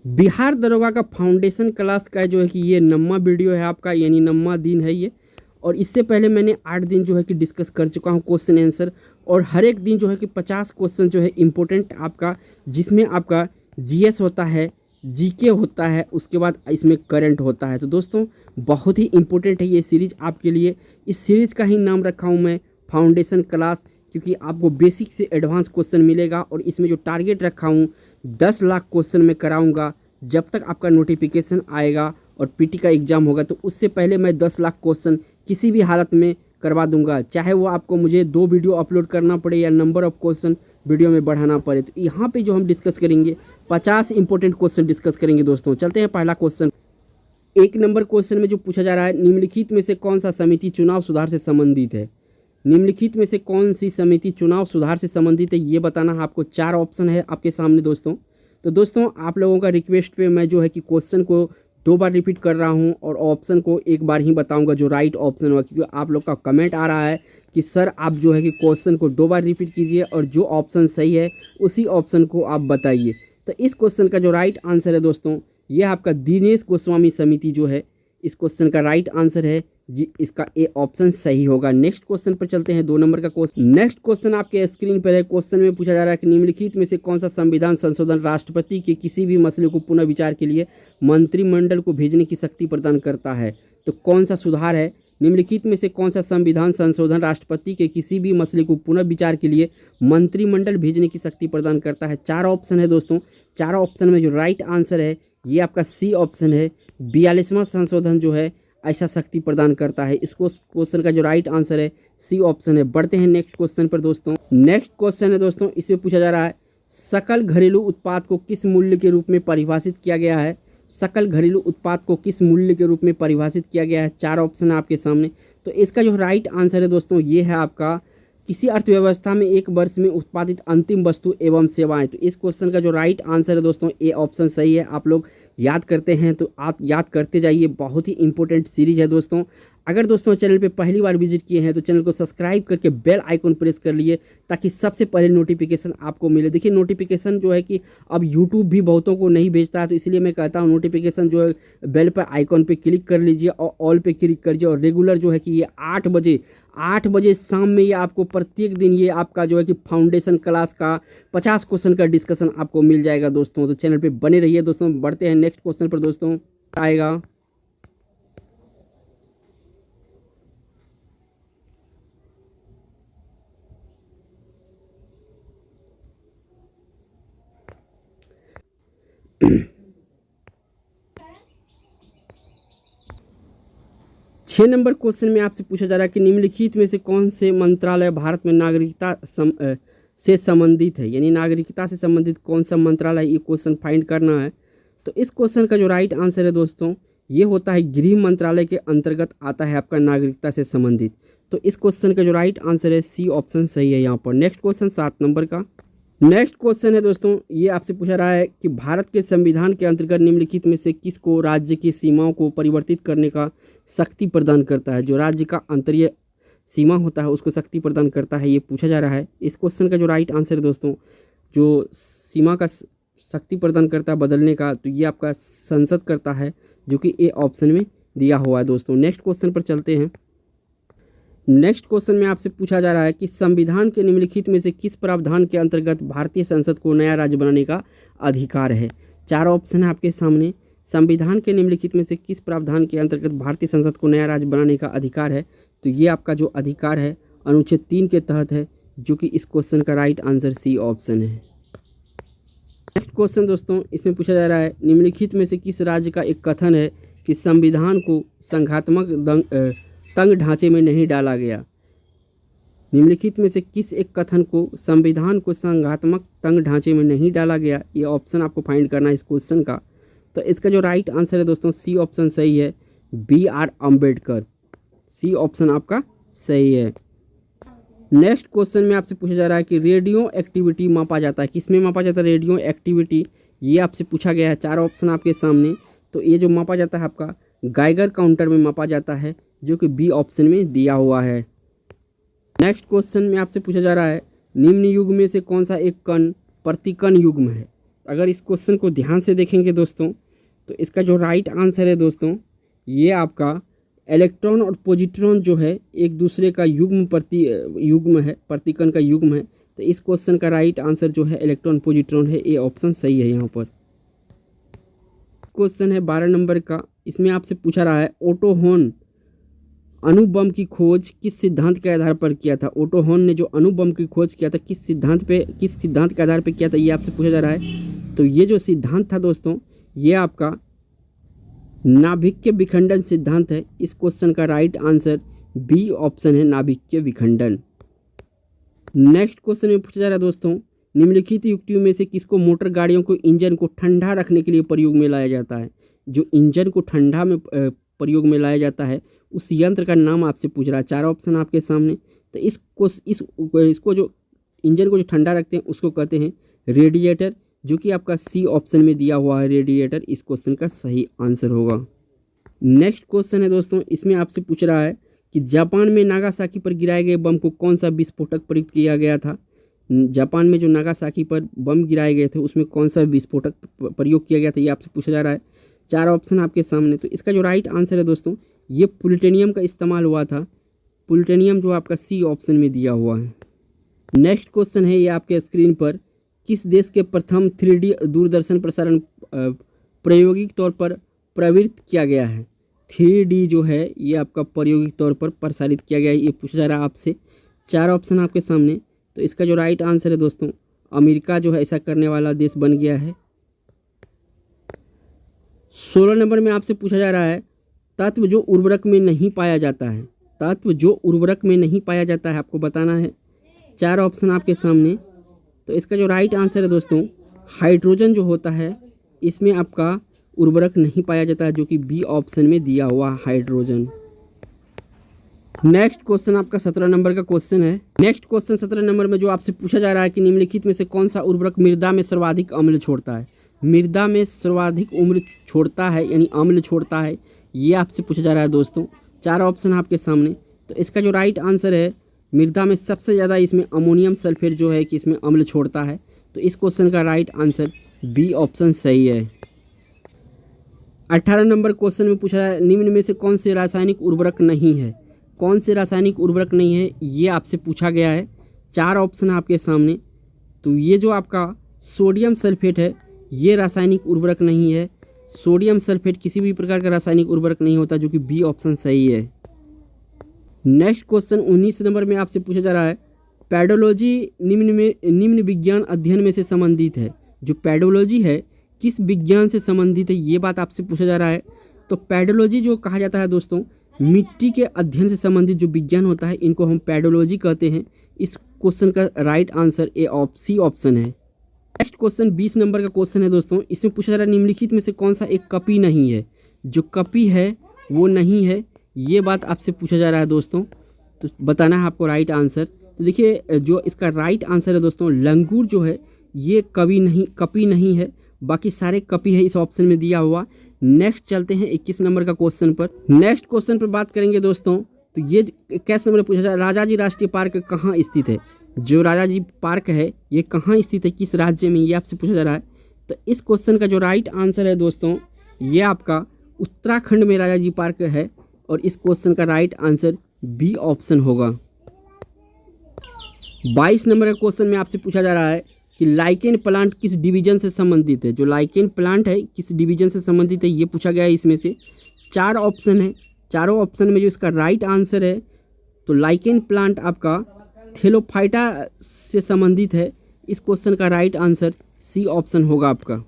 बिहार दरोगा का foundation class का जो है कि ये 9वां वीडियो है आपका, यानी 9वां दिन है ये। और इससे पहले मैंने 8 दिन जो है कि डिस्कस कर चुका हूँ क्वेश्चन आंसर। और हर एक दिन जो है कि 50 क्वेश्चन जो है इम्पोर्टेंट आपका, जिसमें आपका जीएस होता है, जीके होता है, उसके बाद इसमें करंट होता है। तो दोस्तों बहुत ही इम्पोर्टेंट है ये सीरीज़ आपके लिए। इस सीरीज़ का ही नाम रखा हूँ मैं फाउंडेशन क्लास, क्योंकि आपको बेसिक से एडवांस क्वेश्चन मिलेगा। और इसमें जो टारगेट रखा हूँ 10 लाख क्वेश्चन में कराऊंगा जब तक आपका नोटिफिकेशन आएगा और पीटी का एग्ज़ाम होगा। तो उससे पहले मैं 10 लाख क्वेश्चन किसी भी हालत में करवा दूंगा, चाहे वो आपको मुझे 2 वीडियो अपलोड करना पड़े या नंबर ऑफ क्वेश्चन वीडियो में बढ़ाना पड़े। तो यहाँ पे जो हम डिस्कस करेंगे 50 इंपॉर्टेंट क्वेश्चन डिस्कस करेंगे दोस्तों। चलते हैं पहला क्वेश्चन। 1 नंबर क्वेश्चन में जो पूछा जा रहा है, निम्नलिखित में से कौन सा समिति चुनाव सुधार से संबंधित है। निम्नलिखित में से कौन सी समिति चुनाव सुधार से संबंधित है, ये बताना है आपको। 4 ऑप्शन है आपके सामने दोस्तों। तो दोस्तों आप लोगों का रिक्वेस्ट पे मैं जो है कि क्वेश्चन को 2 बार रिपीट कर रहा हूँ और ऑप्शन को 1 बार ही बताऊंगा जो राइट ऑप्शन होगा, क्योंकि आप लोग का कमेंट आ रहा है कि सर आप जो है कि क्वेश्चन को 2 बार रिपीट कीजिए और जो ऑप्शन सही है उसी ऑप्शन को आप बताइए। तो इस क्वेश्चन का जो राइट आंसर है दोस्तों, ये आपका दिनेश गोस्वामी समिति जो है, इस क्वेश्चन का राइट आंसर है जी, इसका ए ऑप्शन सही होगा। नेक्स्ट क्वेश्चन पर चलते हैं, 2 नंबर का क्वेश्चन। नेक्स्ट क्वेश्चन आपके स्क्रीन पर है। क्वेश्चन में पूछा जा रहा है कि निम्नलिखित में से कौन सा संविधान संशोधन राष्ट्रपति के किसी भी मसले को पुनः विचार के लिए मंत्रिमंडल को भेजने की शक्ति प्रदान करता है। तो कौन सा सुधार है, निम्नलिखित में से कौन सा संविधान संशोधन राष्ट्रपति के किसी भी मसले को पुनः विचार के लिए मंत्रिमंडल भेजने की शक्ति प्रदान करता है। 4 ऑप्शन है दोस्तों। 4 ऑप्शन में जो राइट आंसर है ये आपका सी ऑप्शन है। 42वां संशोधन जो है ऐसा शक्ति प्रदान करता है। इसको क्वेश्चन का जो राइट आंसर है सी ऑप्शन है। बढ़ते हैं नेक्स्ट क्वेश्चन पर दोस्तों। नेक्स्ट क्वेश्चन है दोस्तों, इसमें पूछा जा रहा है सकल घरेलू उत्पाद को किस मूल्य के रूप में परिभाषित किया गया है। सकल घरेलू उत्पाद को किस मूल्य के रूप में परिभाषित किया गया है। 4 ऑप्शन है आपके सामने। तो इसका जो राइट आंसर है दोस्तों ये है आपका, किसी अर्थव्यवस्था में एक वर्ष में उत्पादित अंतिम वस्तु एवं सेवाएं। तो इस क्वेश्चन का जो राइट आंसर है दोस्तों ए ऑप्शन सही है। आप लोग याद करते हैं तो आप याद करते जाइए, बहुत ही इंपॉर्टेंट सीरीज है दोस्तों। अगर दोस्तों चैनल पे पहली बार विजिट किए हैं तो चैनल को सब्सक्राइब करके बेल आइकन प्रेस कर लिए, ताकि सबसे पहले नोटिफिकेशन आपको मिले। देखिए नोटिफिकेशन जो है कि अब यूट्यूब भी बहुतों को नहीं भेजता है, तो इसलिए मैं कहता हूँ नोटिफिकेशन जो है बेल पर आइकन पे क्लिक कर लीजिए और ऑल पे क्लिक करिए। और रेगुलर जो है कि ये 8 बजे शाम में ये आपको प्रत्येक दिन ये आपका जो है कि फाउंडेशन क्लास का 50 क्वेश्चन का डिस्कशन आपको मिल जाएगा दोस्तों। तो चैनल पे बने रहिए दोस्तों। बढ़ते हैं नेक्स्ट क्वेश्चन पर दोस्तों। आएगा 6 नंबर क्वेश्चन में आपसे पूछा जा रहा है कि निम्नलिखित में से कौन से मंत्रालय भारत में नागरिकता से संबंधित है। यानी नागरिकता से संबंधित कौन सा मंत्रालय, ये क्वेश्चन फाइंड करना है। तो इस क्वेश्चन का जो राइट आंसर है दोस्तों ये होता है गृह मंत्रालय के अंतर्गत आता है आपका नागरिकता से संबंधित। तो इस क्वेश्चन का जो राइट आंसर है सी ऑप्शन सही है यहाँ पर। नेक्स्ट क्वेश्चन 7 नंबर का। नेक्स्ट क्वेश्चन है दोस्तों, ये आपसे पूछा रहा है कि भारत के संविधान के अंतर्गत निम्नलिखित में से किसको राज्य की सीमाओं को परिवर्तित करने का शक्ति प्रदान करता है। जो राज्य का अंतरीय सीमा होता है उसको शक्ति प्रदान करता है, ये पूछा जा रहा है। इस क्वेश्चन का जो राइट आंसर है दोस्तों, जो सीमा का शक्ति प्रदान करता है बदलने का, तो ये आपका संसद करता है, जो कि ए ऑप्शन में दिया हुआ है दोस्तों। नेक्स्ट क्वेश्चन पर चलते हैं। नेक्स्ट क्वेश्चन में आपसे पूछा जा रहा है कि संविधान के निम्नलिखित में से किस प्रावधान के अंतर्गत भारतीय संसद को नया राज्य बनाने का अधिकार है। 4 ऑप्शन है आपके सामने। संविधान के निम्नलिखित में से किस प्रावधान के अंतर्गत भारतीय संसद को नया राज्य बनाने का अधिकार है। तो ये आपका जो अधिकार है अनुच्छेद 3 के तहत है, जो कि इस क्वेश्चन का राइट आंसर सी ऑप्शन है। नेक्स्ट क्वेश्चन दोस्तों, इसमें पूछा जा रहा है निम्नलिखित में से किस राज्य का एक कथन है कि संविधान को संघात्मक तंग ढांचे में नहीं डाला गया। निम्नलिखित में से किस एक कथन को संविधान को संघात्मक तंग ढांचे में नहीं डाला गया, ये ऑप्शन आपको फाइंड करना है इस क्वेश्चन का। तो इसका जो राइट आंसर है दोस्तों सी ऑप्शन सही है, B R Ambedkar. C option आपका सही है। नेक्स्ट क्वेश्चन में आपसे पूछा जा रहा है कि रेडियो एक्टिविटी मापा जाता है, किसमें मापा जाता है रेडियो एक्टिविटी, ये आपसे पूछा गया है। 4 ऑप्शन आपके सामने। तो ये जो मापा जाता है आपका गाइगर काउंटर में मापा जाता है, जो कि बी ऑप्शन में दिया हुआ है। नेक्स्ट क्वेश्चन में आपसे पूछा जा रहा है निम्न युग में से कौन सा एक कण प्रतिकण युग्म है। अगर इस क्वेश्चन को ध्यान से देखेंगे दोस्तों तो इसका जो राइट आंसर है दोस्तों ये आपका इलेक्ट्रॉन और पॉजिट्रॉन जो है एक दूसरे का युग्म है, प्रतिकण का युग्म है। तो इस क्वेश्चन का राइट आंसर जो है इलेक्ट्रॉन पॉजिट्रॉन है, ये ऑप्शन सही है यहाँ पर। क्वेश्चन है 12 नंबर का, इसमें आपसे पूछा रहा है ओटो हॉर्न अणुबम की खोज किस सिद्धांत के आधार पर किया था। ओटो हॉर्न ने जो अणुबम की खोज किया था किस सिद्धांत के आधार पर किया था, ये आपसे पूछा जा रहा है। तो ये जो सिद्धांत था दोस्तों ये आपका नाभिकीय विखंडन सिद्धांत है। इस क्वेश्चन का राइट आंसर बी ऑप्शन है, नाभिकीय विखंडन। नेक्स्ट क्वेश्चन में पूछा जा रहा है दोस्तों, निम्नलिखित युक्तियों में से किसको मोटर गाड़ियों को इंजन को ठंडा रखने के लिए प्रयोग में लाया जाता है। जो इंजन को ठंडा में प्रयोग में लाया जाता है उस यंत्र का नाम आपसे पूछ रहा है। 4 ऑप्शन आपके सामने। तो इसको जो इंजन को जो ठंडा रखते हैं उसको कहते हैं रेडिएटर, जो कि आपका सी ऑप्शन में दिया हुआ है रेडिएटर, इस क्वेश्चन का सही आंसर होगा। नेक्स्ट क्वेश्चन है दोस्तों, इसमें आपसे पूछ रहा है कि जापान में नागासाकी पर गिराए गए बम को कौन सा विस्फोटक प्रयुक्त किया गया था। जापान में जो नागासाकी पर बम गिराए गए थे उसमें कौन सा विस्फोटक प्रयोग किया गया था, ये आपसे पूछा जा रहा है। 4 ऑप्शन आपके सामने। तो इसका जो राइट आंसर है दोस्तों ये प्लूटोनियम का इस्तेमाल हुआ था। प्लूटोनियम जो आपका सी ऑप्शन में दिया हुआ है। नेक्स्ट क्वेश्चन है ये आपके स्क्रीन पर, किस देश के प्रथम 3D दूरदर्शन प्रसारण प्रायोगिक तौर पर प्रवृत्त किया गया है। 3D जो है ये आपका प्रायोगिक तौर पर प्रसारित किया गया है, ये पूछा जा रहा है आपसे। 4 ऑप्शन आपके सामने। तो इसका जो राइट आंसर है दोस्तों अमेरिका जो है ऐसा करने वाला देश बन गया है। 16 नंबर में आपसे पूछा जा रहा है, तत्व जो उर्वरक में नहीं पाया जाता है। तत्व जो उर्वरक में नहीं पाया जाता है आपको बताना है। 4 ऑप्शन आपके सामने। तो इसका जो राइट आंसर है दोस्तों हाइड्रोजन जो होता है इसमें आपका उर्वरक नहीं पाया जाता है, जो कि बी ऑप्शन में दिया हुआ हाइड्रोजन। नेक्स्ट क्वेश्चन आपका 17 नंबर का क्वेश्चन है। नेक्स्ट क्वेश्चन 17 नंबर में जो आपसे पूछा जा रहा है कि निम्नलिखित में से कौन सा उर्वरक मृदा में सर्वाधिक अम्ल छोड़ता है। मृदा में सर्वाधिक अम्ल छोड़ता है यानी अम्ल छोड़ता है, ये आपसे पूछा जा रहा है दोस्तों। 4 ऑप्शन आपके सामने। तो इसका जो राइट आंसर है मृदा में सबसे ज़्यादा इसमें अमोनियम सल्फेट जो है कि इसमें अम्ल छोड़ता है। तो इस क्वेश्चन का राइट आंसर बी ऑप्शन सही है। 18 नंबर क्वेश्चन में पूछा है, निम्न में से कौन से रासायनिक उर्वरक नहीं है। कौन से रासायनिक उर्वरक नहीं है ये आपसे पूछा गया है। 4 ऑप्शन आपके सामने। तो ये जो आपका सोडियम सल्फेट है ये रासायनिक उर्वरक नहीं है। सोडियम सल्फेट किसी भी प्रकार का रासायनिक उर्वरक नहीं होता, जो कि बी ऑप्शन सही है। नेक्स्ट क्वेश्चन 19 नंबर में आपसे पूछा जा रहा है, पैडोलॉजी निम्न विज्ञान अध्ययन में से संबंधित है। जो पैडोलॉजी है किस विज्ञान से संबंधित है ये बात आपसे पूछा जा रहा है। तो पैडोलॉजी जो कहा जाता है दोस्तों मिट्टी के अध्ययन से संबंधित जो विज्ञान होता है इनको हम पैडोलॉजी कहते हैं। इस क्वेश्चन का राइट आंसर सी ऑप्शन है। नेक्स्ट क्वेश्चन 20 नंबर का क्वेश्चन है दोस्तों, इसमें पूछा जा रहा है निम्नलिखित में से कौन सा एक कपी नहीं है। जो कपी है वो नहीं है, ये बात आपसे पूछा जा रहा है दोस्तों। तो बताना है आपको राइट आंसर। तो देखिए जो इसका राइट आंसर है दोस्तों लंगूर जो है ये कपी नहीं है, बाकी सारे कपी है इस ऑप्शन में दिया हुआ। नेक्स्ट चलते हैं 21 नंबर का क्वेश्चन पर। नेक्स्ट क्वेश्चन पर बात करेंगे दोस्तों। तो ये 21 नंबर पूछा जा रहा है, राजाजी राष्ट्रीय पार्क कहाँ स्थित है। जो राजाजी पार्क है ये कहाँ स्थित है, किस राज्य में, ये आपसे पूछा जा रहा है। तो इस क्वेश्चन का जो राइट आंसर है दोस्तों ये आपका उत्तराखंड में राजाजी पार्क है, और इस क्वेश्चन का राइट आंसर बी ऑप्शन होगा। 22 नंबर का क्वेश्चन में आपसे पूछा जा रहा है कि लाइकेन प्लांट किस डिवीजन से संबंधित है। जो लाइकेन प्लांट है किस डिवीजन से संबंधित है ये पूछा गया है। इसमें से 4 ऑप्शन है। चारों ऑप्शन में जो इसका राइट आंसर है तो लाइकेन प्लांट आपका थेलोफाइटा से संबंधित है। इस क्वेश्चन का राइट आंसर सी ऑप्शन होगा आपका।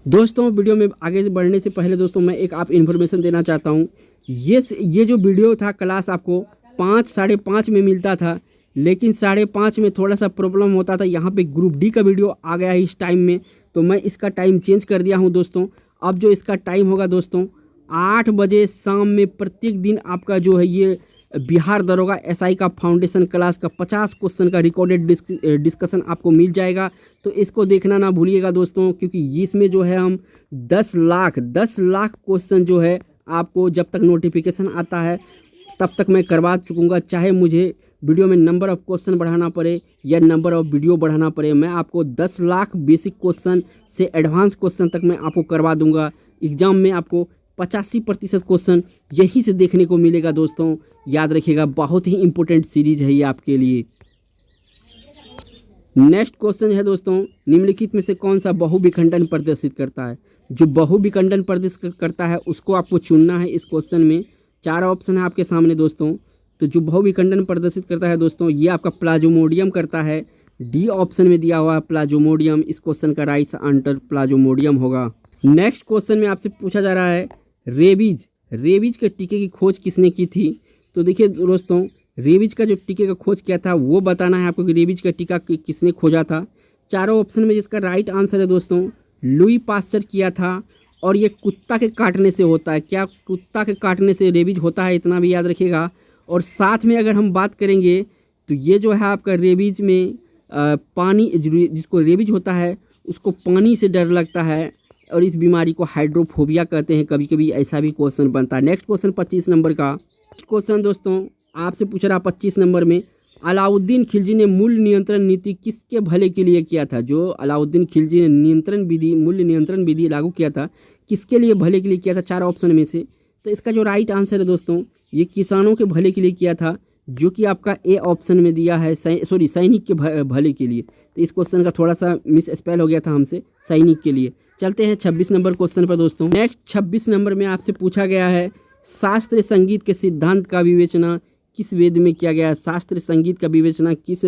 दोस्तों वीडियो में आगे बढ़ने से पहले दोस्तों मैं एक आप इन्फॉर्मेशन देना चाहता हूँ। ये जो वीडियो था क्लास आपको 5 साढ़े 5 में मिलता था, लेकिन 5:30 में थोड़ा सा प्रॉब्लम होता था। यहाँ पे ग्रुप डी का वीडियो आ गया है इस टाइम में, तो मैं इसका टाइम चेंज कर दिया हूँ दोस्तों। अब जो इसका टाइम होगा दोस्तों 8 बजे शाम में प्रत्येक दिन आपका जो है ये बिहार दरोगा एसआई का फाउंडेशन क्लास का 50 क्वेश्चन का रिकॉर्डेड डिस्कशन आपको मिल जाएगा। तो इसको देखना ना भूलिएगा दोस्तों, क्योंकि इसमें जो है हम 10 लाख क्वेश्चन जो है आपको जब तक नोटिफिकेशन आता है तब तक मैं करवा चुकूँगा, चाहे मुझे वीडियो में नंबर ऑफ क्वेश्चन बढ़ाना पड़े या नंबर ऑफ वीडियो बढ़ाना पड़े, मैं आपको 10 लाख बेसिक क्वेश्चन से एडवांस क्वेश्चन तक मैं आपको करवा दूंगा। एग्जाम में आपको 85% क्वेश्चन यहीं से देखने को मिलेगा दोस्तों, याद रखिएगा। बहुत ही इंपॉर्टेंट सीरीज है ये आपके लिए। नेक्स्ट क्वेश्चन है दोस्तों, निम्नलिखित में से कौन सा बहुविखंडन प्रदर्शित करता है? जो बहुविखंडन प्रदर्शित करता है उसको आपको चुनना है। इस क्वेश्चन में 4 ऑप्शन है आपके सामने दोस्तों। तो जो बहुविखंडन प्रदर्शित करता है दोस्तों, ये आपका प्लाज्मोडियम करता है। डी ऑप्शन में दिया हुआ है प्लाज्मोडियम। इस क्वेश्चन का राइट आंसर प्लाज्मोडियम होगा। नेक्स्ट क्वेश्चन में आपसे पूछा जा रहा है, रेबीज के टीके की खोज किसने की थी? तो देखिए दोस्तों, रेबीज का जो टीके का खोज किया था वो बताना है आपको कि रेबीज का टीका किसने खोजा था। चारों ऑप्शन में जिसका राइट आंसर है दोस्तों, लुई पास्चर किया था। और ये कुत्ता के काटने से होता है। क्या कुत्ता के काटने से रेबीज होता है, इतना भी याद रखिएगा। और साथ में अगर हम बात करेंगे तो ये जो है आपका रेबीज में पानी, जिसको रेबीज होता है उसको पानी से डर लगता है और इस बीमारी को हाइड्रोफोबिया कहते हैं। कभी कभी ऐसा भी क्वेश्चन बनता है। नेक्स्ट क्वेश्चन 25 नंबर का क्वेश्चन दोस्तों आपसे पूछ रहा 25 नंबर में, अलाउद्दीन खिलजी ने मूल्य नियंत्रण नीति किसके भले के लिए किया था? जो अलाउद्दीन खिलजी ने मूल्य नियंत्रण विधि लागू किया था, किसके लिए भले के लिए किया था? 4 ऑप्शन में से। तो इसका जो राइट आंसर है दोस्तों, ये किसानों के भले के लिए किया था, जो कि आपका ए ऑप्शन में दिया है। सैनिक के भले के लिए। तो इस क्वेश्चन का थोड़ा सा मिस स्पेल हो गया था हमसे, सैनिक के लिए। चलते हैं 26 नंबर क्वेश्चन पर दोस्तों। नेक्स्ट 26 नंबर में आपसे पूछा गया है, शास्त्रीय संगीत के सिद्धांत का विवेचना किस वेद में किया गया है? शास्त्रीय संगीत का विवेचना किस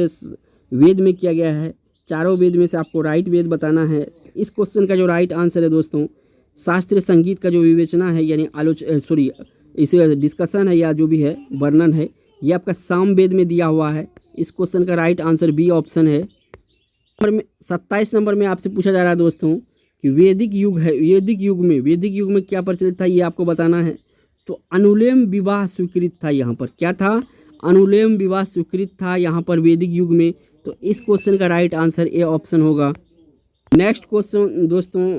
वेद में किया गया है? चारों वेद में से आपको राइट वेद बताना है। इस क्वेश्चन का जो राइट आंसर है दोस्तों, शास्त्रीय संगीत का जो विवेचना है यानी इसे डिस्कशन है या जो भी है वर्णन है, ये आपका साम वेद में दिया हुआ है। इस क्वेश्चन का राइट आंसर बी ऑप्शन है। 27 नंबर में आपसे पूछा जा रहा है दोस्तों कि वैदिक युग में क्या प्रचलित था, ये आपको बताना है। तो अनुलोम विवाह स्वीकृत था। यहाँ पर क्या था? अनुलोम विवाह स्वीकृत था यहाँ पर वैदिक युग में। तो इस क्वेश्चन का राइट आंसर ए ऑप्शन होगा। नेक्स्ट क्वेश्चन दोस्तों,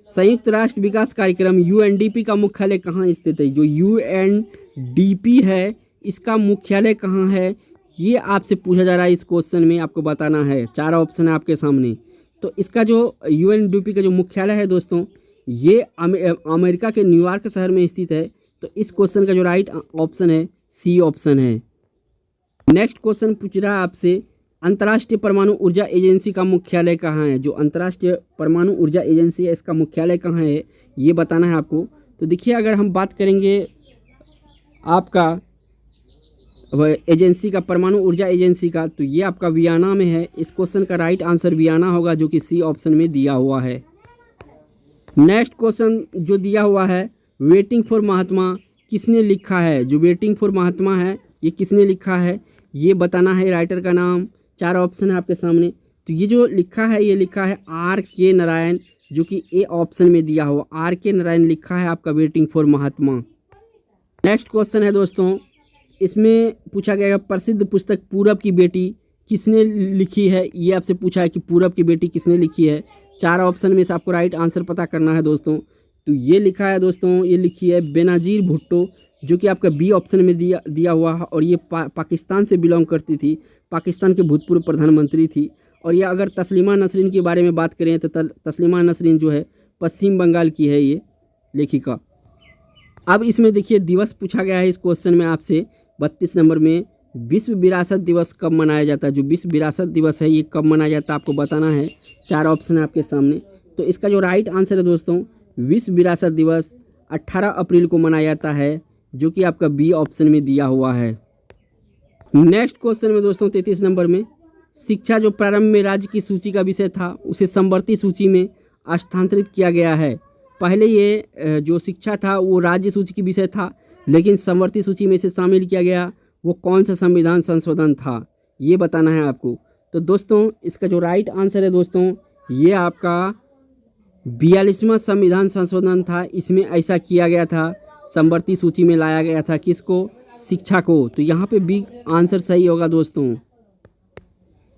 संयुक्त राष्ट्र विकास कार्यक्रम यूएनडीपी का मुख्यालय कहाँ स्थित है? जो यूएनडीपी है इसका मुख्यालय कहाँ है, ये आपसे पूछा जा रहा है। इस क्वेश्चन में आपको बताना है। 4 ऑप्शन है आपके सामने। तो इसका जो यूएनडीपी का जो मुख्यालय है दोस्तों, ये अमेरिका के न्यूयॉर्क शहर में स्थित है। तो इस क्वेश्चन का जो राइट ऑप्शन है सी ऑप्शन है। नेक्स्ट क्वेश्चन पूछ रहा है आपसे, अंतर्राष्ट्रीय परमाणु ऊर्जा एजेंसी का मुख्यालय कहाँ है? जो अंतर्राष्ट्रीय परमाणु ऊर्जा एजेंसी है इसका मुख्यालय कहाँ है, ये बताना है आपको। तो देखिए, अगर हम बात करेंगे आपका एजेंसी का, परमाणु ऊर्जा एजेंसी का, तो ये आपका वियना में है। इस क्वेश्चन का राइट आंसर वियना होगा, जो कि सी ऑप्शन में दिया हुआ है। नेक्स्ट क्वेश्चन जो दिया हुआ है, वेटिंग फॉर महात्मा किसने लिखा है? जो वेटिंग फॉर महात्मा है ये किसने लिखा है, ये बताना है। राइटर का नाम, 4 ऑप्शन है आपके सामने। तो ये जो लिखा है ये लिखा है R.K. नारायण, जो कि ए ऑप्शन में दिया हुआ। R.K. नारायण लिखा है आपका waiting for Mahatma. Next question है दोस्तों, इसमें पूछा गया प्रसिद्ध पुस्तक पूरब की बेटी किसने लिखी है, ये आपसे पूछा है कि पूरब की बेटी किसने लिखी है। 4 ऑप्शन में से आपको राइट आंसर पता करना है दोस्तों। तो ये लिखा है दोस्तों, ये लिखी है बेनज़ीर भुट्टो, जो कि आपका बी ऑप्शन में दिया हुआ है। और ये पाकिस्तान से बिलोंग करती थी, पाकिस्तान के भूतपूर्व प्रधानमंत्री थी। और ये अगर तस्लीमा नसरीन के बारे में बात करें तो तस्लीमा नसरीन जो है पश्चिम बंगाल की है ये लेखिका। अब इसमें देखिए दिवस पूछा गया है इस क्वेश्चन में आपसे 32 नंबर में, विश्व विरासत दिवस कब मनाया जाता है? जो विश्व विरासत दिवस है ये कब मनाया जाता है आपको बताना है। 4 ऑप्शन है आपके सामने। तो इसका जो राइट आंसर है दोस्तों, विश्व विरासत दिवस 18 अप्रैल को मनाया जाता है, जो कि आपका बी ऑप्शन में दिया हुआ है। नेक्स्ट क्वेश्चन में दोस्तों 33 नंबर में, शिक्षा जो प्रारंभ में राज्य की सूची का विषय था उसे समवर्ती सूची में स्थानांतरित किया गया है। पहले ये जो शिक्षा था वो राज्य सूची की विषय था, लेकिन समवर्ती सूची में इसे शामिल किया गया। वो कौन सा संविधान संशोधन था, ये बताना है आपको। तो दोस्तों इसका जो राइट आंसर है दोस्तों, ये आपका 42वां संविधान संशोधन था। इसमें ऐसा किया गया था, समवर्ती सूची में लाया गया था किसको? शिक्षा को। तो यहाँ पे बी आंसर सही होगा दोस्तों।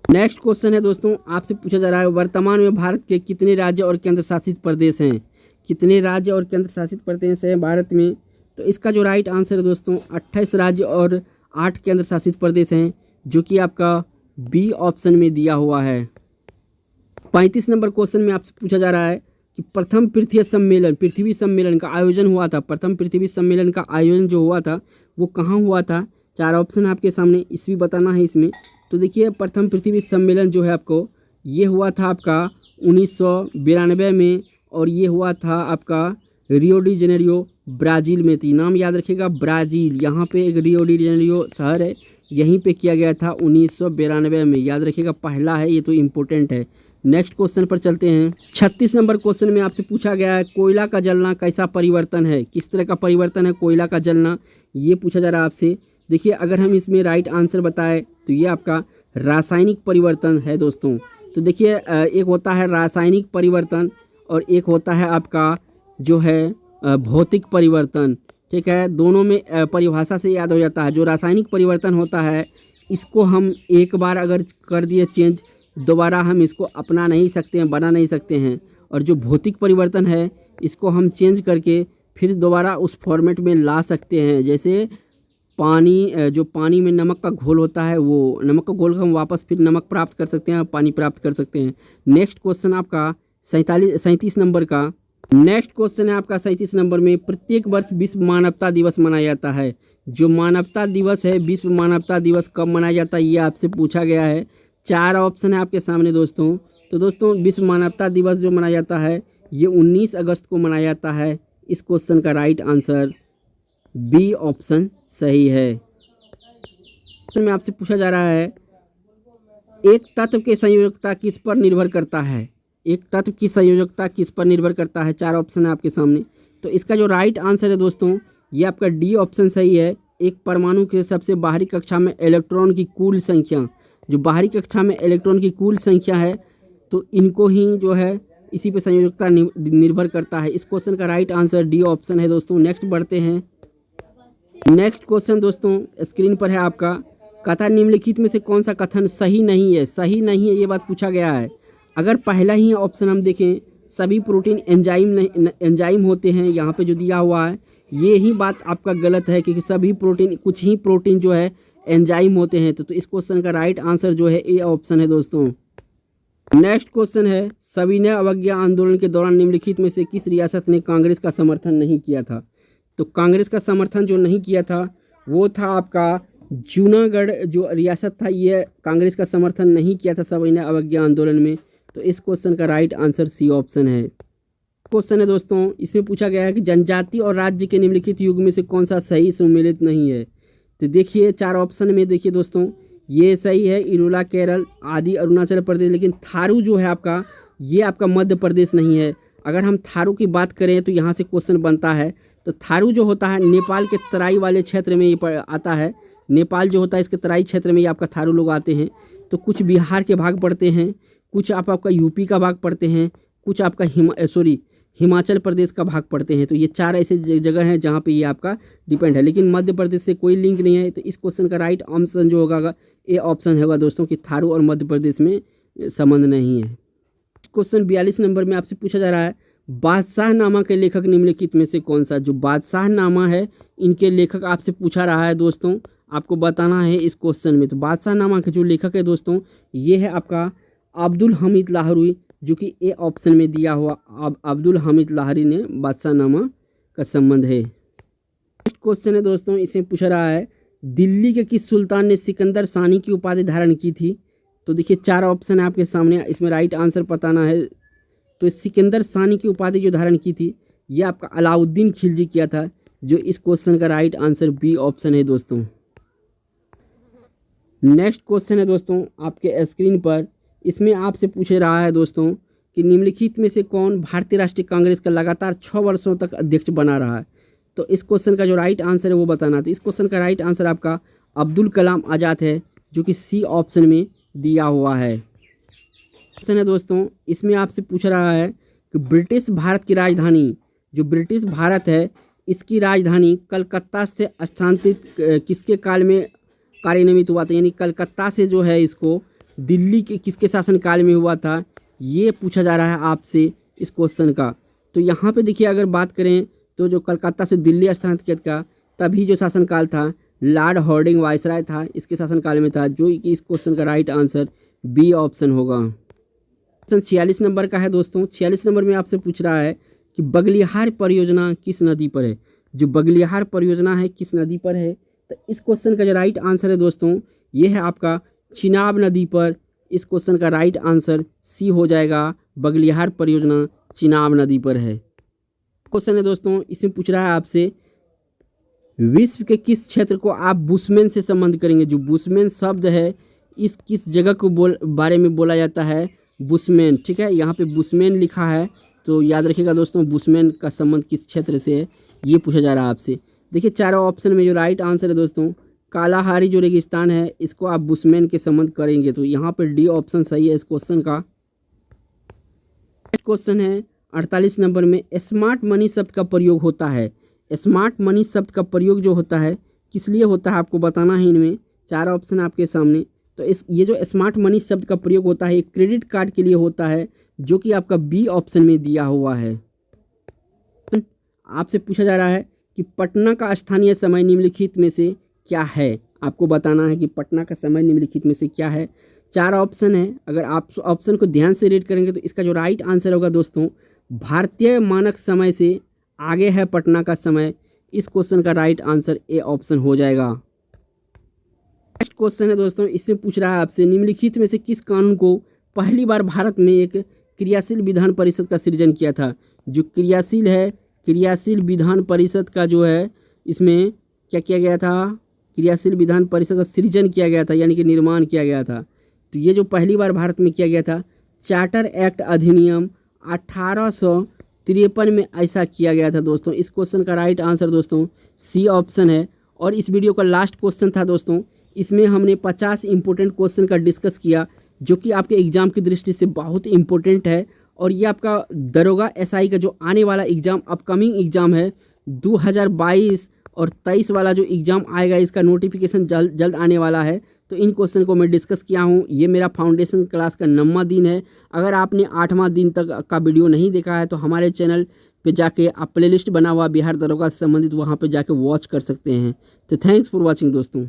नेक्स्ट क्वेश्चन है दोस्तों, आपसे पूछा जा रहा है, वर्तमान में भारत के कितने राज्य और केंद्र शासित प्रदेश हैं? कितने राज्य और केंद्र शासित प्रदेश हैं भारत में? तो इसका जो राइट आंसर है दोस्तों, 28 राज्य और 8 केंद्र शासित प्रदेश हैं, जो कि आपका बी ऑप्शन में दिया हुआ है। 35 नंबर क्वेश्चन में आपसे पूछा जा रहा है कि प्रथम पृथ्वी सम्मेलन का आयोजन हुआ था। प्रथम पृथ्वी सम्मेलन का आयोजन जो हुआ था वो कहाँ हुआ था। 4 ऑप्शन आपके सामने, ईस्वी बताना है इसमें। तो देखिए प्रथम पृथ्वी सम्मेलन जो है आपको ये हुआ था आपका 1992 में, और ये हुआ था आपका रियो डी जेनेरियो ब्राज़ील में थी। नाम याद रखिएगा, ब्राज़ील। यहाँ पे एक रियो डी जेनेरियो शहर है, यहीं पे किया गया था 1992 में। याद रखिएगा, पहला है ये, तो इम्पोर्टेंट है। नेक्स्ट क्वेश्चन पर चलते हैं। 36 नंबर क्वेश्चन में आपसे पूछा गया है कोयला का जलना कैसा परिवर्तन है, किस तरह का परिवर्तन है कोयला का जलना, ये पूछा जा रहा है आपसे। देखिए अगर हम इसमें राइट आंसर बताएं तो ये आपका रासायनिक परिवर्तन है दोस्तों। तो देखिए एक होता है रासायनिक परिवर्तन और एक होता है आपका जो है भौतिक परिवर्तन। ठीक है, दोनों में परिभाषा से याद हो जाता है। जो रासायनिक परिवर्तन होता है इसको हम एक बार अगर कर दिए चेंज, दोबारा हम इसको अपना नहीं सकते हैं, बना नहीं सकते हैं। और जो भौतिक परिवर्तन है इसको हम चेंज करके फिर दोबारा उस फॉर्मेट में ला सकते हैं। जैसे पानी, जो पानी में नमक का घोल होता है, वो नमक का घोल हम वापस फिर नमक प्राप्त कर सकते हैं, पानी प्राप्त कर सकते हैं। नेक्स्ट क्वेश्चन आपका 37 नंबर का। नेक्स्ट क्वेश्चन है आपका 37 नंबर में, प्रत्येक वर्ष विश्व मानवता दिवस मनाया जाता है। जो मानवता दिवस है, विश्व मानवता दिवस कब मनाया जाता है ये आपसे पूछा गया है। 4 ऑप्शन है आपके सामने दोस्तों। तो दोस्तों विश्व मानवता दिवस जो मनाया जाता है ये 19 अगस्त को मनाया जाता है। इस क्वेश्चन का राइट आंसर बी ऑप्शन सही है। क्वेश्चन में आपसे पूछा जा रहा है एक तत्व की संयोजकता किस पर निर्भर करता है। एक तत्व की संयोजकता किस पर निर्भर करता है। 4 ऑप्शन है आपके सामने। तो इसका जो राइट आंसर है दोस्तों ये आपका डी ऑप्शन सही है। एक परमाणु के सबसे बाहरी कक्षा में इलेक्ट्रॉन की कुल संख्या, जो बाहरी कक्षा में इलेक्ट्रॉन की कुल संख्या है तो इनको ही जो है इसी पे संयोजकता निर्भर करता है। इस क्वेश्चन का राइट आंसर डी ऑप्शन है दोस्तों। नेक्स्ट बढ़ते हैं। नेक्स्ट क्वेश्चन दोस्तों स्क्रीन पर है आपका, कथा निम्नलिखित में से कौन सा कथन सही नहीं है। सही नहीं है ये बात पूछा गया है। अगर पहला ही ऑप्शन हम देखें सभी प्रोटीन एंजाइम होते हैं, यहाँ पे जो दिया हुआ है ये ही बात आपका गलत है, क्योंकि सभी प्रोटीन, कुछ ही प्रोटीन जो है एंजाइम होते हैं। तो इस क्वेश्चन का राइट आंसर जो है ए ऑप्शन है दोस्तों। नेक्स्ट क्वेश्चन है, सविनय अवज्ञा आंदोलन के दौरान निम्नलिखित में से किस रियासत ने कांग्रेस का समर्थन नहीं किया था। तो कांग्रेस का समर्थन जो नहीं किया था वो था आपका जूनागढ़ जो रियासत था, ये कांग्रेस का समर्थन नहीं किया था सविनय अवज्ञा आंदोलन में। तो इस क्वेश्चन का राइट आंसर सी ऑप्शन है। क्वेश्चन है दोस्तों, इसमें पूछा गया है कि जनजाति और राज्य के निम्नलिखित युग में से कौन सा सही सम्मिलित नहीं है। तो देखिए 4 ऑप्शन में देखिए दोस्तों ये सही है, इरोला केरल, आदि अरुणाचल प्रदेश, लेकिन थारू जो है आपका ये आपका मध्य प्रदेश नहीं है। अगर हम थारू की बात करें तो यहाँ से क्वेश्चन बनता है। तो थारू जो होता है नेपाल के तराई वाले क्षेत्र में ये आता है। नेपाल जो होता है इसके तराई क्षेत्र में ये आपका थारू लोग आते हैं। तो कुछ बिहार के भाग पड़ते हैं, कुछ आपका यूपी का भाग पड़ते हैं, कुछ आपका हिमाचल प्रदेश का भाग पड़ते हैं। तो ये 4 ऐसे जगह हैं जहाँ पे ये आपका डिपेंड है, लेकिन मध्य प्रदेश से कोई लिंक नहीं है। तो इस क्वेश्चन का राइट ऑप्शन जो होगा ए ऑप्शन होगा दोस्तों कि थारू और मध्य प्रदेश में संबंध नहीं है। क्वेश्चन 42 नंबर में आपसे पूछा जा रहा है बादशाहनामा के लेखक निम्नलिखित में से कौन सा। जो बादशाहनामा है इनके लेखक आपसे पूछा रहा है दोस्तों, आपको बताना है इस क्वेश्चन में। तो बादशाहनामा के जो लेखक है दोस्तों ये है आपका अब्दुल हमीद लाहौरी, जो कि ए ऑप्शन में दिया हुआ अब्दुल हमीद लाहौरी ने बादशाहनामा का संबंध है। नेक्स्ट क्वेश्चन है दोस्तों, इसमें पूछा रहा है दिल्ली के किस सुल्तान ने सिकंदर सानी की उपाधि धारण की थी। तो देखिए 4 ऑप्शन है आपके सामने, इसमें राइट आंसर बताना है। तो सिकंदर सानी की उपाधि जो धारण की थी ये आपका अलाउद्दीन खिलजी किया था। जो इस क्वेश्चन का राइट आंसर बी ऑप्शन है दोस्तों। नेक्स्ट क्वेश्चन है दोस्तों आपके स्क्रीन पर, इसमें आपसे पूछ रहा है दोस्तों कि निम्नलिखित में से कौन भारतीय राष्ट्रीय कांग्रेस का लगातार 6 वर्षों तक अध्यक्ष बना रहा है। तो इस क्वेश्चन का जो राइट आंसर है वो बताना था। इस क्वेश्चन का राइट आंसर आपका अब्दुल कलाम आज़ाद है, जो कि सी ऑप्शन में दिया हुआ है। क्वेश्चन है दोस्तों, इसमें आपसे पूछ रहा है कि ब्रिटिश भारत की राजधानी, जो ब्रिटिश भारत है इसकी राजधानी कलकत्ता से स्थानांतरित किसके काल में कार्यान्वित हुआ था। यानी कलकत्ता से जो है इसको दिल्ली के किसके शासनकाल में हुआ था, ये पूछा जा रहा है आपसे इस क्वेश्चन का। तो यहाँ पे देखिए अगर बात करें तो जो कलकत्ता से दिल्ली स्थानांतरित का तभी जो शासनकाल था लॉर्ड हार्डिंग वायसराय था, इसके शासनकाल में था, जो कि इस क्वेश्चन का राइट आंसर बी ऑप्शन होगा। क्वेश्चन 46 नंबर का है दोस्तों। 46 नंबर में आपसे पूछ रहा है कि बगलिहार परियोजना किस नदी पर है। जो बगलिहार परियोजना है किस नदी पर है, तो इस क्वेश्चन का जो राइट आंसर है दोस्तों ये है आपका चिनाब नदी पर। इस क्वेश्चन का राइट आंसर सी हो जाएगा, बगलिहार परियोजना चिनाब नदी पर है। क्वेश्चन है दोस्तों, इसमें पूछ रहा है आपसे विश्व के किस क्षेत्र को आप बुशमैन से संबंध करेंगे। जो बुशमैन शब्द है इस किस जगह को बारे में बोला जाता है, बुशमैन। ठीक है, यहाँ पे बुशमैन लिखा है, तो याद रखिएगा दोस्तों बुशमैन का संबंध किस क्षेत्र से है, ये पूछा जा रहा है आपसे। देखिए चारों ऑप्शन में जो राइट आंसर है दोस्तों, कालाहारी जो रेगिस्तान है इसको आप बुशमैन के संबंध करेंगे, तो यहाँ पर डी ऑप्शन सही है इस क्वेश्चन का। क्वेश्चन है 48 नंबर में, स्मार्ट मनी शब्द का प्रयोग होता है। स्मार्ट मनी शब्द का प्रयोग जो होता है किस लिए होता है आपको बताना है। इनमें चार ऑप्शन आपके सामने, तो ये जो स्मार्ट मनी शब्द का प्रयोग होता है क्रेडिट कार्ड के लिए होता है, जो कि आपका बी ऑप्शन में दिया हुआ है। आपसे पूछा जा रहा है कि पटना का स्थानीय समय निम्नलिखित में से क्या है। आपको बताना है कि पटना का समय निम्नलिखित में से क्या है। चार ऑप्शन है, अगर आप ऑप्शन को ध्यान से रीड करेंगे तो इसका जो राइट आंसर होगा दोस्तों, भारतीय मानक समय से आगे है पटना का समय। इस क्वेश्चन का राइट आंसर ए ऑप्शन हो जाएगा। नेक्स्ट क्वेश्चन है दोस्तों, इसमें पूछ रहा है आपसे निम्नलिखित में से किस कानून को पहली बार भारत में एक क्रियाशील विधान परिषद का सृजन किया था। जो क्रियाशील है, क्रियाशील विधान परिषद का जो है इसमें क्या किया गया था, क्रियाशील विधान परिषद का सृजन किया गया था, यानी कि निर्माण किया गया था। तो ये जो पहली बार भारत में किया गया था, चार्टर एक्ट अधिनियम 1853 में ऐसा किया गया था दोस्तों। इस क्वेश्चन का राइट आंसर दोस्तों सी ऑप्शन है। और इस वीडियो का लास्ट क्वेश्चन था दोस्तों, इसमें हमने 50 इंपॉर्टेंट क्वेश्चन का डिस्कस किया, जो कि आपके एग्जाम की दृष्टि से बहुत इंपॉर्टेंट है। और ये आपका दरोगा एसआई का जो आने वाला एग्ज़ाम, अपकमिंग एग्ज़ाम है 2022 और 23 वाला जो एग्ज़ाम आएगा, इसका नोटिफिकेशन जल्द आने वाला है। तो इन क्वेश्चन को मैं डिस्कस किया हूँ। ये मेरा फाउंडेशन क्लास का 9वां दिन है। अगर आपने 8वां दिन तक का वीडियो नहीं देखा है तो हमारे चैनल पे जाके आप प्लेलिस्ट बना हुआ बिहार दरोगा से संबंधित, वहाँ पे जाके वॉच कर सकते हैं। तो थैंक्स फॉर वॉचिंग दोस्तों।